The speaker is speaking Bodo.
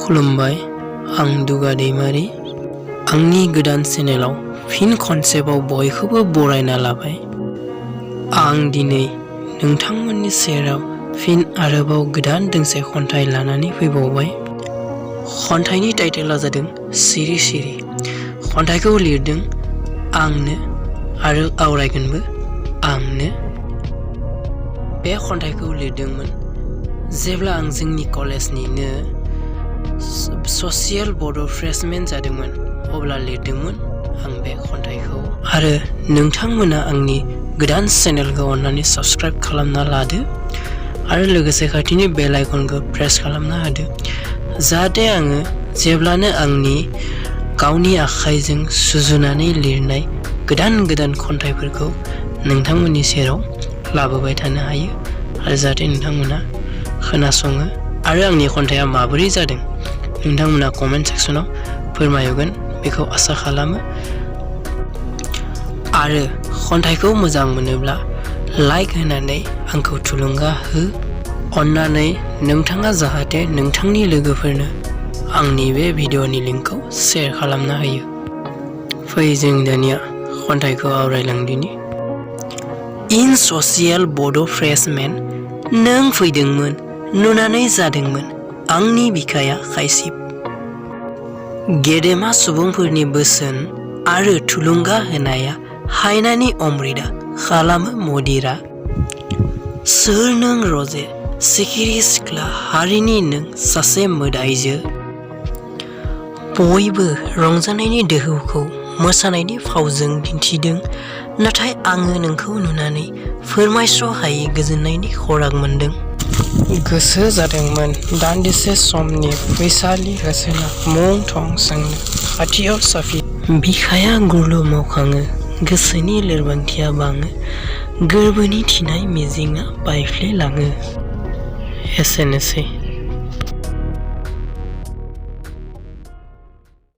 खुलुमबाय आं दुगा दैमारी आंनि गोदान चेनेलाव फिन खनसेबाव बयखौबो बरायना लाबाय। आं दिनै नोंथांमोननि सेराव फिन आरोबाव गोदान दोंसे खन्थाइ लानानै फैबावबाय। खन्थाइनि टाइटेला जादों सिरि सिरि। खन्थाइखौ लिरदों आंनो आरो आवरायगोनबो आंनो। बे खन्थाइखौ लिरदोंमोन जेब्ला आं जोंनि कलेजनिनो ससियेल बड' फ्रेशमेन जादोंमोन अब्ला लिरदोंमोन आं बे खन्थाइखौ। आरो नोंथांमोना आंनि गोदान चेनेलखौ अन्नानै साबस्क्राइब खालामना लादो आरो लोगोसे खाथिनि बेल आइकनखौ प्रेस खालामना होदो जाहाथे आङो जेब्लानो आंनि गावनि आखाइजों सुजुनानै लिरनाय गोदान गोदान खन्थाइफोरखौ नोंथांमोननि सेराव लाबोबाय थानो हायो आरो जाहाथे नोंथांमोना खोनासङो आरो आंनि खन्थाइया माबोरै जादों नोंथांमोना कमेन्ट सेक्सनाव फोरमायहरगोन बेखौ आसा खालामो। आरो खन्थाइखौ मोजां मोनोब्ला लाइक होनानै आंखौ थुलुंगा हो। अन्नानै नोंथाङा जाहाथे नोंथांनि लोगोफोरनो आंनि बे भिडिअ'नि लिंकखौ शेयार खालामना होयो। फै जों दानिया खन्थाइखौ आवरायलांदिनि। इन ससियेल बड' फ्रेशमेन नों फैदोंमोन नुनानै जादोंमोन आंनि बिखाया खायसिब। गेदेमा सुबुंफोरनि बोसोन आरो थुलुंगा होनाया हायनानि अमृता खालामो मदिरा। सोर नों रजे सिखिरि सिख्ला हारिनि नों सासे मोदायजो। बयबो रंजानायनि दोहौखौ मोसानायनि फावजों दिन्थिदों नाथाय आङो नोंखौ नुनानै फोरमायस' हायै गोजोननायनि खराग मोनदों। गोसो जादोंमोन दान्दिसे समनि फैसालि होसोना मुं थं सोंनो खाथियाव साफि। बिखाया गुरलु मावखाङो गोसोनि लोरबांथिया बाङो गोरबोनि थिनाय मिजिंआ बायफ्लेलाङो। एसेनोसै।